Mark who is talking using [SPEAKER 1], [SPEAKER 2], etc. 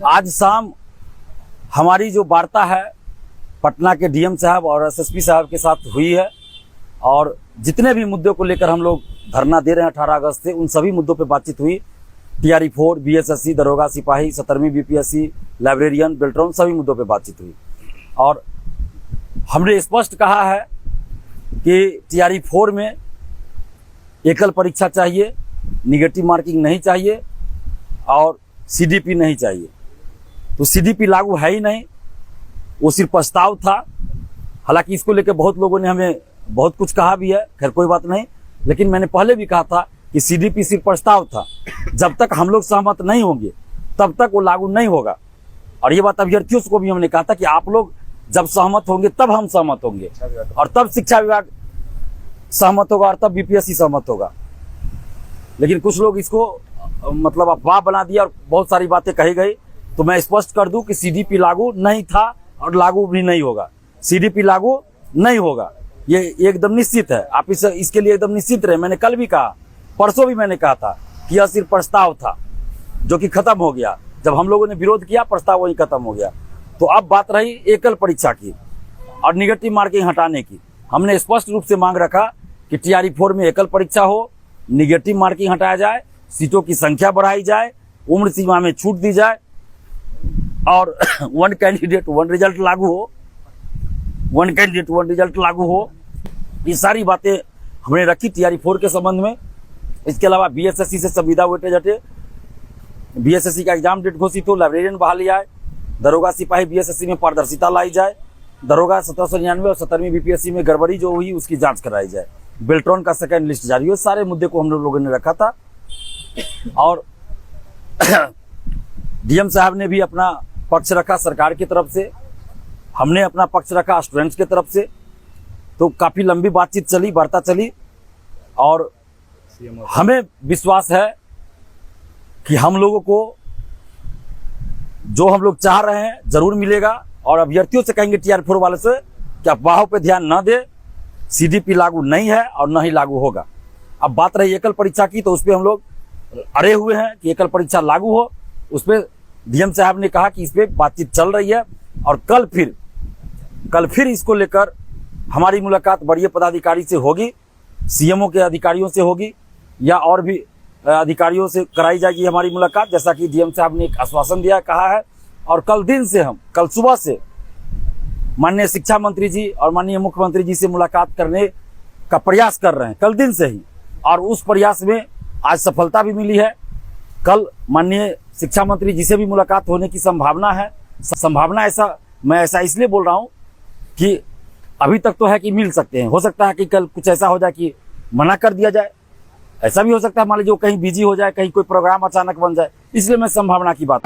[SPEAKER 1] आज शाम हमारी जो वार्ता है पटना के डीएम साहब और एसएसपी साहब के साथ हुई है और जितने भी मुद्दों को लेकर हम लोग धरना दे रहे हैं 18 अगस्त से, उन सभी मुद्दों पे बातचीत हुई। टीआरई 4, बीएसएससी, दरोगा सिपाही, 17वीं बीपीएससी, लाइब्रेरियन, बेल्ट्रॉन, सभी मुद्दों पे बातचीत हुई और हमने स्पष्ट कहा है कि टीआरई 4 में एकल परीक्षा चाहिए, निगेटिव मार्किंग नहीं चाहिए और सीडीपी नहीं चाहिए। तो सीडीपी लागू है ही नहीं, वो सिर्फ प्रस्ताव था। हालांकि इसको लेकर बहुत लोगों ने हमें बहुत कुछ कहा भी है, खैर कोई बात नहीं, लेकिन मैंने पहले भी कहा था कि सीडीपी सिर्फ प्रस्ताव था। जब तक हम लोग सहमत नहीं होंगे तब तक वो लागू नहीं होगा। और ये बात अभ्यर्थियों को भी हमने कहा था कि आप लोग जब सहमत होंगे तब हम सहमत होंगे और तब शिक्षा विभाग सहमत होगा और तब बीपीएससी सहमत होगा। लेकिन कुछ लोग इसको मतलब अफवाह बना दिया और बहुत सारी बातें कही गई। तो मैं स्पष्ट कर दूं कि सीडीपी लागू नहीं था और लागू भी नहीं होगा। सीडीपी लागू नहीं होगा, ये एकदम निश्चित है। आप इसके लिए एकदम निश्चित रहे। मैंने कल भी कहा, परसों भी मैंने कहा था कि यह सिर्फ प्रस्ताव था जो कि खत्म हो गया। जब हम लोगों ने विरोध किया, प्रस्ताव वही खत्म हो गया। तो अब बात रही एकल परीक्षा की और निगेटिव मार्किंग हटाने की। हमने स्पष्ट रूप से मांग रखा कि टीआरई 4 में एकल परीक्षा हो, निगेटिव मार्किंग हटाया जाए, सीटों की संख्या बढ़ाई जाए, उम्र सीमा में छूट दी जाए और 1 कैंडिडेट 1 रिजल्ट लागू हो, 1 कैंडिडेट 1 रिजल्ट लागू हो। ये सारी बातें हमने रखी टीआरई 4 के संबंध में। इसके अलावा बीएसएससी से संविदा वेटेज हटे, बीएसएससी का एग्जाम डेट घोषित हो, लाइब्रेरियन बहाली आए, दरोगा सिपाही बीएसएससी में पारदर्शिता लाई जाए, दरोगा 1799 और 17वीं बीपीएससी में गड़बड़ी जो हुई उसकी जांच कराई जाए, बेल्ट्रॉन का सेकंड लिस्ट जारी हो। सारे मुद्दे को हम लोगों ने रखा था और डीएम साहब ने भी अपना पक्ष रखा सरकार की तरफ से, हमने अपना पक्ष रखा स्टूडेंट्स की तरफ से। तो काफी लंबी बातचीत चली, वार्ता चली और हमें विश्वास है कि हम लोगों को जो हम लोग चाह रहे हैं जरूर मिलेगा। और अभ्यर्थियों से कहेंगे टीआरई 4 वाले से कि अफवाहों पे ध्यान न दे, सीडीपी लागू नहीं है और न ही लागू होगा। अब बात रही एकल परीक्षा की, तो उस पर हम लोग अड़े हुए हैं कि एकल परीक्षा लागू हो। उस पर डीएम साहब ने कहा कि इस पर बातचीत चल रही है और कल फिर इसको लेकर हमारी मुलाकात बड़े पदाधिकारी से होगी, सीएमओ के अधिकारियों से होगी या और भी अधिकारियों से कराई जाएगी हमारी मुलाकात, जैसा कि डीएम साहब ने एक आश्वासन दिया कहा है। और कल सुबह से माननीय शिक्षा मंत्री जी और माननीय मुख्यमंत्री जी से मुलाकात करने का प्रयास कर रहे हैं, कल दिन से ही। और उस प्रयास में आज सफलता भी मिली है। कल माननीय शिक्षा मंत्री जी से भी मुलाकात होने की संभावना है। मैं ऐसा इसलिए बोल रहा हूं कि अभी तक तो है कि मिल सकते हैं, हो सकता है कि कल कुछ ऐसा हो जाए कि मना कर दिया जाए, ऐसा भी हो सकता है। मान लीजिए कहीं बिजी हो जाए, कहीं कोई प्रोग्राम अचानक बन जाए, इसलिए मैं संभावना की बात